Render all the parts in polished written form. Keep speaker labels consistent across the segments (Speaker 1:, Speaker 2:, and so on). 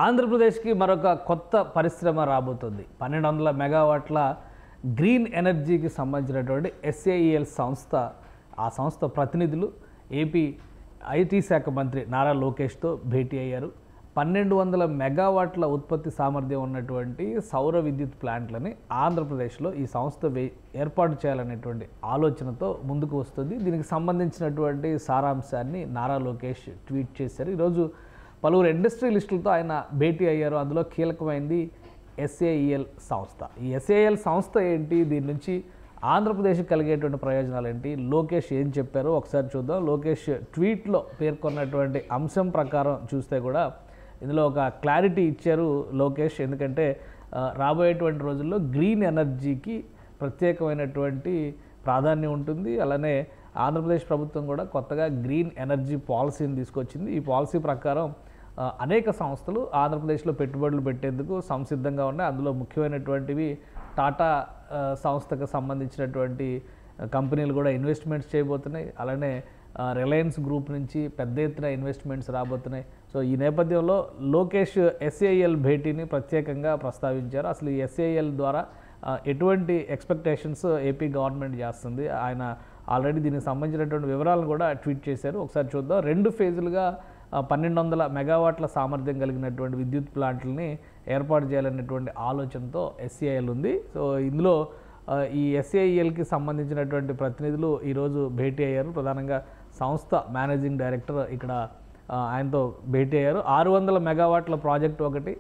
Speaker 1: ఆంధ్రప్రదేశ్కి మరొక కొత్త పరిశ్రమ రాబోతుంది. 1200 మెగావాట్ల గ్రీన్ ఎనర్జీకి సంబంధించినటువంటి ఎస్ఏఈఎల్ సంస్థ, ఆ సంస్థ ప్రతినిధులు ఏపీ ఐటీ శాఖ మంత్రి నారా లోకేష్తో భేటీ అయ్యారు. 1200 మెగావాట్ల ఉత్పత్తి సామర్థ్యం ఉన్నటువంటి సౌర విద్యుత్ ప్లాంట్లని ఆంధ్రప్రదేశ్లో ఈ సంస్థ ఏర్పాటు చేయాలనేటువంటి ఆలోచనతో ముందుకు వస్తుంది. దీనికి సంబంధించినటువంటి సారాంశాన్ని నారా లోకేష్ ట్వీట్ చేశారు. ఈరోజు పలువురు ఇండస్ట్రియలిస్టులతో ఆయన భేటీ అయ్యారు. అందులో కీలకమైంది ఎస్ఏఈఎల్ సంస్థ. ఈ ఎస్ఏఈఎల్ సంస్థ ఏంటి, దీని నుంచి ఆంధ్రప్రదేశ్కి కలిగేటువంటి ప్రయోజనాలు ఏంటి, లోకేష్ ఏం చెప్పారో ఒకసారి చూద్దాం. లోకేష్ ట్వీట్లో పేర్కొన్నటువంటి అంశం ప్రకారం చూస్తే కూడా ఇందులో ఒక క్లారిటీ ఇచ్చారు లోకేష్. ఎందుకంటే రాబోయేటువంటి రోజుల్లో గ్రీన్ ఎనర్జీకి ప్రత్యేకమైనటువంటి ప్రాధాన్యం ఉంటుంది. అలానే ఆంధ్రప్రదేశ్ ప్రభుత్వం కూడా కొత్తగా గ్రీన్ ఎనర్జీ పాలసీని తీసుకొచ్చింది. ఈ పాలసీ ప్రకారం అనేక సంస్థలు ఆంధ్రప్రదేశ్లో పెట్టుబడులు పెట్టేందుకు సంసిద్ధంగా ఉన్నాయి. అందులో ముఖ్యమైనటువంటివి టాటా సంస్థకు సంబంధించినటువంటి కంపెనీలు కూడా ఇన్వెస్ట్మెంట్స్ చేయబోతున్నాయి. అలానే రిలయన్స్ గ్రూప్ నుంచి పెద్ద ఎత్తున ఇన్వెస్ట్మెంట్స్ రాబోతున్నాయి. సో ఈ నేపథ్యంలో లోకేష్ ఎస్ఏఈఎల్ భేటీని ప్రత్యేకంగా ప్రస్తావించారు. అసలు ఈ ఎస్ఏఈఎల్ ద్వారా ఎటువంటి ఎక్స్పెక్టేషన్స్ ఏపీ గవర్నమెంట్ చేస్తుంది, ఆయన ఆల్రెడీ దీనికి సంబంధించినటువంటి వివరాలను కూడా ట్వీట్ చేశారు. ఒకసారి చూద్దాం. 2 ఫేజులుగా 1200 మెగావాట్ల సామర్థ్యం కలిగినటువంటి విద్యుత్ ప్లాంట్లని ఏర్పాటు చేయాలనేటువంటి ఆలోచనతో ఎస్ఏఈఎల్ ఉంది. సో ఇందులో ఈ ఎస్ఏఈఎల్కి సంబంధించినటువంటి ప్రతినిధులు ఈరోజు భేటీ అయ్యారు. ప్రధానంగా సంస్థ మేనేజింగ్ డైరెక్టర్ ఇక్కడ ఆయనతో భేటీ అయ్యారు. 600 మెగావాట్ల ప్రాజెక్టు ఒకటి,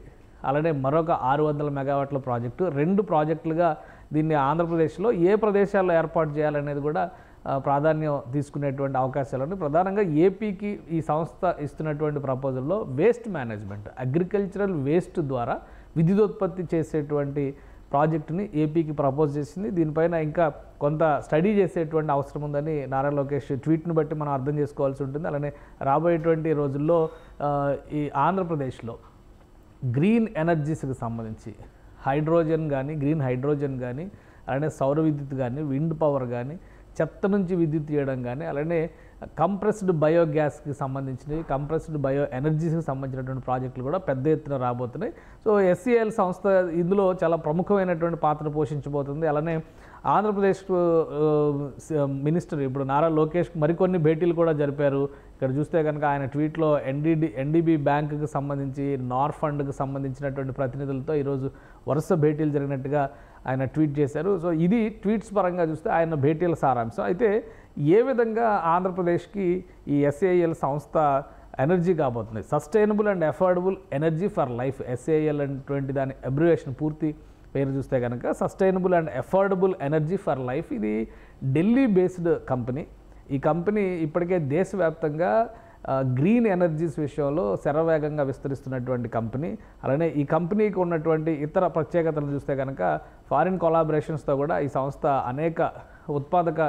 Speaker 1: అలానే మరొక 600 మెగావాట్ల ప్రాజెక్టు, 2 ప్రాజెక్టులుగా దీన్ని ఆంధ్రప్రదేశ్లో ఏ ప్రదేశాల్లో ఏర్పాటు చేయాలనేది కూడా ప్రాధాన్యం తీసుకునేటువంటి అవకాశాలు ఉన్నాయి. ప్రధానంగా ఏపీకి ఈ సంస్థ ఇస్తున్నటువంటి ప్రపోజల్లో వేస్ట్ మేనేజ్మెంట్, అగ్రికల్చరల్ వేస్ట్ ద్వారా విద్యుతోత్పత్తి చేసేటువంటి ప్రాజెక్టుని ఏపీకి ప్రపోజ్ చేసింది. దీనిపైన ఇంకా కొంత స్టడీ చేసేటువంటి అవసరం ఉందని నారా లోకేష్ ట్వీట్ను బట్టి మనం అర్థం చేసుకోవాల్సి ఉంటుంది. అలానే రాబోయేటువంటి రోజుల్లో ఈ ఆంధ్రప్రదేశ్లో గ్రీన్ ఎనర్జీస్కి సంబంధించి హైడ్రోజన్ కానీ, గ్రీన్ హైడ్రోజన్ కానీ, అలానే సౌర విద్యుత్ కానీ, విండ్ పవర్ కానీ, చెత్త నుంచి విద్యుత్ తీయడం కానీ, అలానే కంప్రెస్డ్ బయోగ్యాస్కి సంబంధించినవి, కంప్రెస్డ్ బయో ఎనర్జీస్కి సంబంధించినటువంటి ప్రాజెక్టులు కూడా పెద్ద ఎత్తున రాబోతున్నాయి. సో ఎస్ఏఈఎల్ సంస్థ ఇందులో చాలా ప్రముఖమైనటువంటి పాత్ర పోషించబోతుంది. అలానే ఆంధ్రప్రదేశ్ మినిస్టర్ ఇప్పుడు నారా లోకేష్ మరికొన్ని భేటీలు కూడా జరిపారు. ఇక్కడ చూస్తే కనుక ఆయన ట్వీట్లో ఎన్డీబీ బ్యాంకుకి సంబంధించి, నార్ ఫండ్కి సంబంధించినటువంటి ప్రతినిధులతో ఈరోజు వరుస భేటీలు జరిగినట్టుగా ఆయన ట్వీట్ చేశారు. సో ఇది ట్వీట్స్ పరంగా చూస్తే ఆయన భేటీల సారాంశం. అయితే ఏ విధంగా ఆంధ్రప్రదేశ్కి ఈ ఎస్ఏఈఎల్ సంస్థ ఎనర్జీ కాబోతుంది, sustainable and affordable energy for life, ఎస్ఏఈఎల్ అనేటువంటి దాని అబ్రివేషన్ పూర్తి పేరు చూస్తే కనుక sustainable and affordable energy for life. ఇది ఢిల్లీ బేస్డ్ కంపెనీ. ఈ కంపెనీ ఇప్పటికే దేశవ్యాప్తంగా గ్రీన్ ఎనర్జీస్ విషయంలో శరవేగంగా విస్తరిస్తున్నటువంటి కంపెనీ. అలానే ఈ కంపెనీకి ఉన్నటువంటి ఇతర ప్రత్యేకతలు చూస్తే కనుక ఫారిన్ కొలాబరేషన్స్తో కూడా ఈ సంస్థ అనేక ఉత్పాదక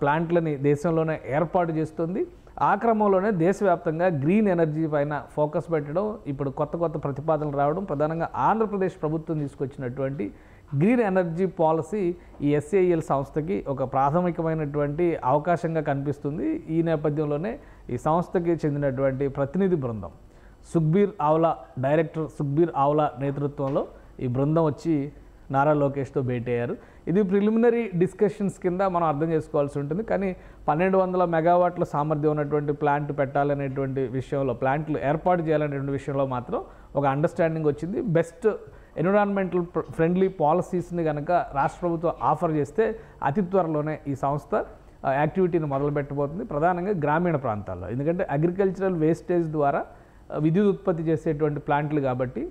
Speaker 1: ప్లాంట్లని దేశంలోనే ఏర్పాటు చేస్తుంది. ఆ క్రమంలోనే దేశవ్యాప్తంగా గ్రీన్ ఎనర్జీ పైన ఫోకస్ పెట్టడం, ఇప్పుడు కొత్త కొత్త ప్రతిపాదనలు రావడం, ప్రధానంగా ఆంధ్రప్రదేశ్ ప్రభుత్వం తీసుకొచ్చినటువంటి గ్రీన్ ఎనర్జీ పాలసీ ఈ ఎస్ఏఈఎల్ సంస్థకి ఒక ప్రాథమికమైనటువంటి అవకాశంగా కనిపిస్తుంది. ఈ నేపథ్యంలోనే ఈ సంస్థకి చెందినటువంటి ప్రతినిధి బృందం సుఖ్బీర్ ఆవ్లా, డైరెక్టర్ సుఖ్బీర్ ఆవ్లా నేతృత్వంలో ఈ బృందం వచ్చి నారా లోకేష్తో భేటీ అయ్యారు. ఇది ప్రిలిమినరీ డిస్కషన్స్ కింద మనం అర్థం చేసుకోవాల్సి ఉంటుంది. కానీ 1200 మెగావాట్ల సామర్థ్యం ఉన్నటువంటి ప్లాంట్ పెట్టాలనేటువంటి విషయంలో, ప్లాంట్లు ఏర్పాటు చేయాలనేటువంటి విషయంలో మాత్రం ఒక అండర్స్టాండింగ్ వచ్చింది. బెస్ట్ ఎన్విరాన్మెంటల్ ఫ్రెండ్లీ పాలసీస్ని కనుక రాష్ట్ర ప్రభుత్వం ఆఫర్ చేస్తే అతి త్వరలోనే ఈ సంస్థ యాక్టివిటీని మొదలు పెట్టబోతుంది, ప్రధానంగా గ్రామీణ ప్రాంతాల్లో. ఎందుకంటే అగ్రికల్చరల్ వేస్టేజ్ ద్వారా విద్యుత్ ఉత్పత్తి చేసేటువంటి ప్లాంట్లు కాబట్టి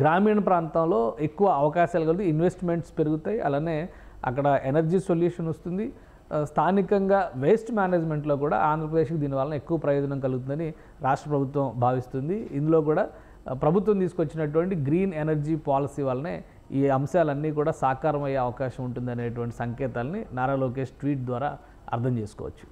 Speaker 1: గ్రామీణ ప్రాంతంలో ఎక్కువ అవకాశాలు కలిగి ఇన్వెస్ట్మెంట్స్ పెరుగుతాయి. అలానే అక్కడ ఎనర్జీ సొల్యూషన్ వస్తుంది. స్థానికంగా వేస్ట్ మేనేజ్మెంట్లో కూడా ఆంధ్రప్రదేశ్కి దీనివల్ల ఎక్కువ ప్రయోజనం కలుగుతుందని రాష్ట్ర ప్రభుత్వం భావిస్తుంది. ఇందులో కూడా ప్రభుత్వం తీసుకొచ్చినటువంటి గ్రీన్ ఎనర్జీ పాలసీ వల్లనే ఈ అంశాలన్నీ కూడా సాకారం అయ్యే అవకాశం ఉంటుందనేటువంటి సంకేతాలని నారా లోకేష్ ట్వీట్ ద్వారా అర్థం చేసుకోవచ్చు.